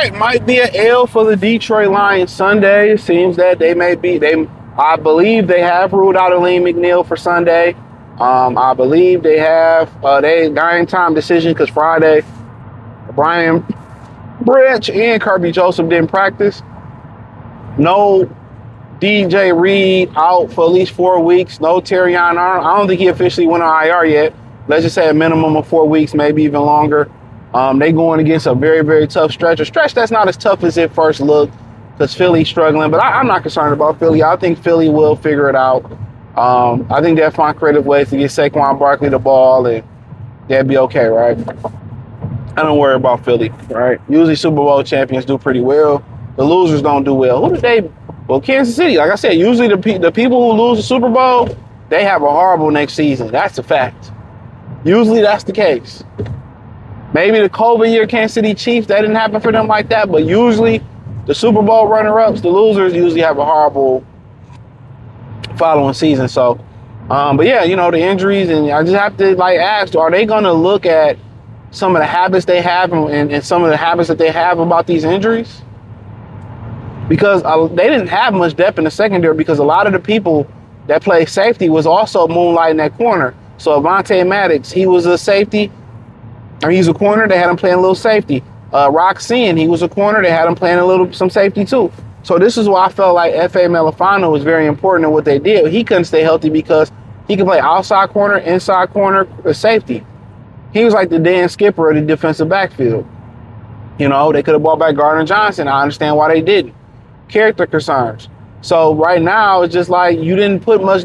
right, might be an L for the Detroit Lions Sunday. It seems that I believe they have ruled out Aleem McNeil for Sunday. I believe they have they dying time decision because Friday, Brian Branch and Kerby Joseph didn't practice. No DJ Reed out for at least 4 weeks. No Terrion Arnold. I don't think he officially went on IR yet. Let's just say a minimum of 4 weeks, maybe even longer. They going against a very, very tough stretch. A stretch that's not as tough as it first looked because Philly's struggling. But I'm not concerned about Philly. I think Philly will figure it out. I think they'll find creative ways to get Saquon Barkley the ball, and they'll be okay, right? I don't worry about Philly, right? Usually Super Bowl champions do pretty well. The losers don't do well. Who did they? Well, Kansas City. Like I said, usually the people who lose the Super Bowl, they have a horrible next season. That's a fact. Usually that's the case. Maybe the COVID year Kansas City Chiefs, that didn't happen for them like that, but usually the Super Bowl runner-ups, the losers, usually have a horrible following season. So, but yeah, the injuries, and I just have to ask, are they going to look at some of the habits they have and some of the habits that they have about these injuries? Because they didn't have much depth in the secondary because a lot of the people that play safety was also moonlighting that corner. So Avonte Maddox, he was a safety, or he's a corner. They had him playing a little safety. Roxanne, he was a corner. They had him playing some safety too. So this is why I felt like F.A. Melifano was very important in what they did. He couldn't stay healthy because he could play outside corner, inside corner, or safety. He was like the Dan Skipper of the defensive backfield. They could have brought back Gardner Johnson. I understand why they didn't. Character concerns. So right now it's just like you didn't put much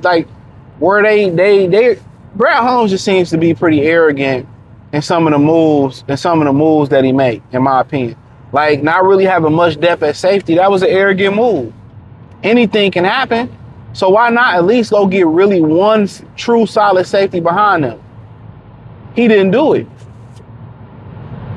where they Brad Holmes just seems to be pretty arrogant in some of the moves that he made, in my opinion. Not really having much depth at safety. That was an arrogant move. Anything can happen. So why not at least go get really one true solid safety behind him? He didn't do it.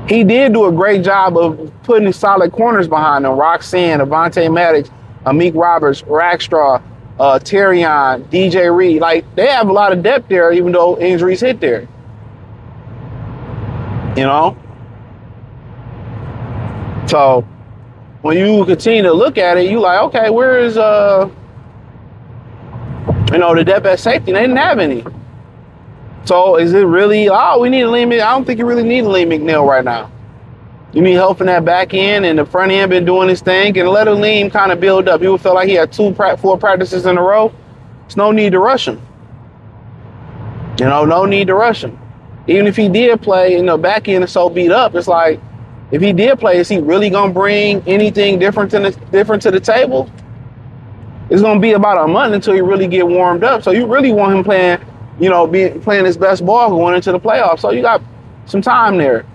He did do a great job of putting solid corners behind him. Roxanne, Avonte Maddox, Amik Roberts, Rackstraw, Terrion, DJ Reed. They have a lot of depth there, even though injuries hit there. So when you continue to look at it, you okay, where is the depth at safety? They didn't have any. So is it really, we need Aleem McNeil? I don't think you really need Aleem McNeil right now. You need help in that back end, and the front end been doing his thing, and let Aleem kind of build up. You would feel like he had 4 practices in a row. There's no need to rush him. No need to rush him. Even if he did play, back end is so beat up, it's like, if he did play, is he really going to bring anything different to the table? It's going to be about a month until he really get warmed up. So you really want him playing, playing his best ball going into the playoffs. So you got some time there.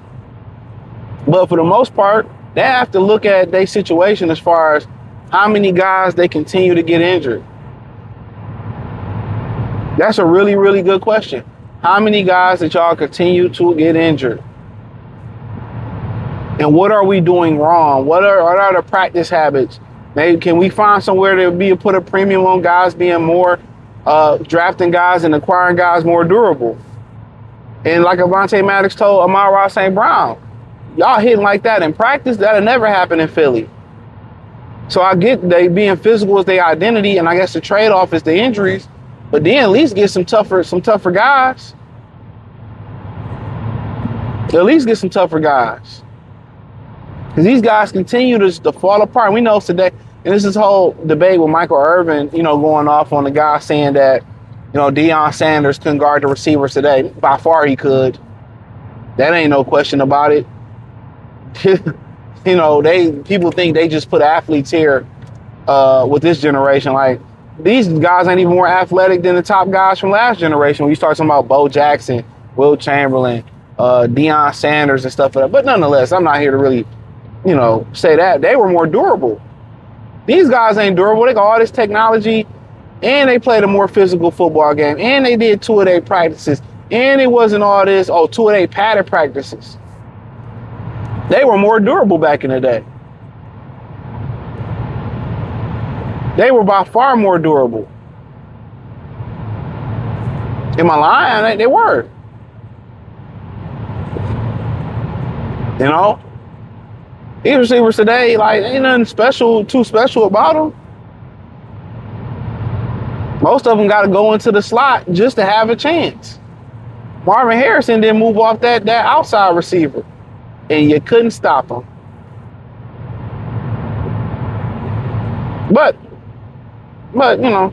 But for the most part, they have to look at their situation as far as how many guys they continue to get injured. That's a really, really good question. How many guys that y'all continue to get injured? And what are we doing wrong? What are the practice habits? Maybe can we find somewhere to put a premium on guys being more drafting guys and acquiring guys more durable? And like Avonte Maddox told Amon-Ra St. Brown, y'all hitting like that in practice, that'll never happen in Philly. So I get they being physical as their identity, and I guess the trade-off is the injuries, but then at least get some tougher guys. At least get some tougher guys. Because these guys continue to fall apart. We know today, and this is whole debate with Michael Irvin, going off on the guy saying that, Deion Sanders couldn't guard the receivers today. By far he could. That ain't no question about it. People think they just put athletes here with this generation. These guys ain't even more athletic than the top guys from last generation. When you start talking about Bo Jackson, Will Chamberlain, Deion Sanders and stuff like that. But nonetheless, I'm not here to really, say that. They were more durable. These guys ain't durable. They got all this technology, and they played a more physical football game, and they did 2 of their practices, and it wasn't all this, 2 of their padded practices. They were more durable back in the day. They were by far more durable. Am I lying? They were. These receivers today, like, ain't nothing too special about them. Most of them got to go into the slot just to have a chance. Marvin Harrison didn't move off that outside receiver, and you couldn't stop him. But you know,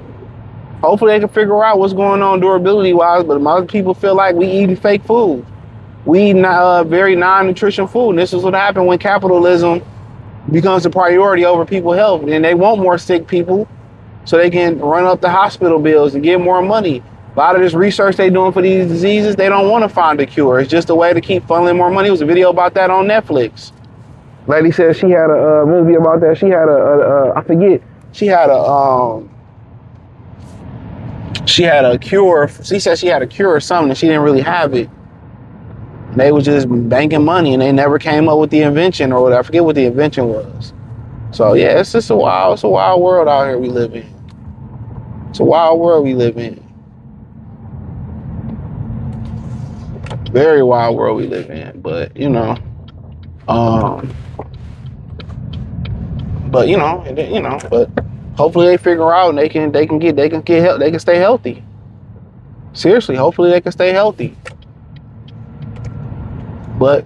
hopefully they can figure out what's going on durability-wise. But most people feel like we eating fake food. We eating very non-nutrition food. And this is what happened when capitalism becomes a priority over people's health. And they want more sick people so they can run up the hospital bills and get more money. A lot of this research they doing for these diseases, they don't want to find a cure. It's just a way to keep funneling more money. There was a video about that on Netflix. Lady said she had a movie about that. She had I forget. She had a cure. She said she had a cure or something, and she didn't really have it. They was just banking money, and they never came up with the invention or whatever. I forget what the invention was. So yeah, it's just a wild world out here we live in. It's a wild world we live in. Very wild world we live in. But but hopefully they figure out and they can stay healthy. Seriously, hopefully they can stay healthy. But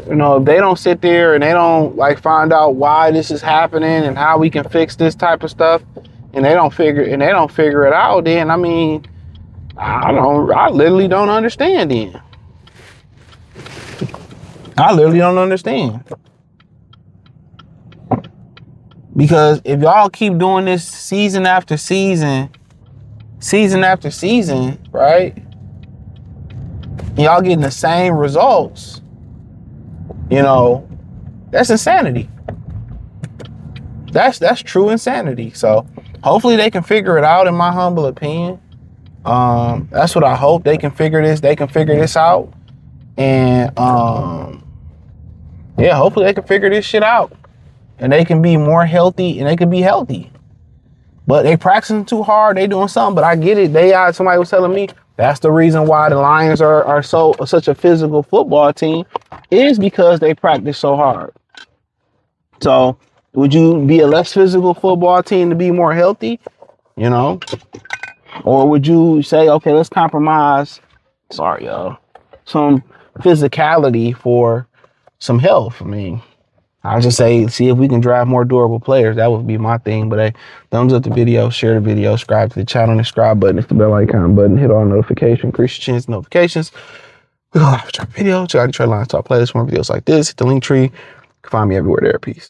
if they don't sit there and they don't find out why this is happening and how we can fix this type of stuff, and they don't figure it out, then I literally don't understand. Then I literally don't understand. Because if y'all keep doing this season after season, right? And y'all getting the same results, that's insanity. That's true insanity. So hopefully they can figure it out, in my humble opinion. That's what I hope. They can figure this out. And hopefully they can figure this shit out. And they can be more healthy, and they can be healthy. But they practicing too hard. They doing something. But I get it. Somebody was telling me that's the reason why the Lions are such a physical football team, is because they practice so hard. So would you be a less physical football team to be more healthy? Or would you say, okay, let's compromise, some physicality for some health? I just say, see if we can drive more durable players. That would be my thing. But hey, thumbs up the video, share the video, subscribe to the channel, and the subscribe button. It's the bell icon button. Hit all notifications, increase your chance notifications. We go live with our video. Check out the Detroit Lions Talk playlist, more videos like this. Hit the link tree. You can find me everywhere there. Peace.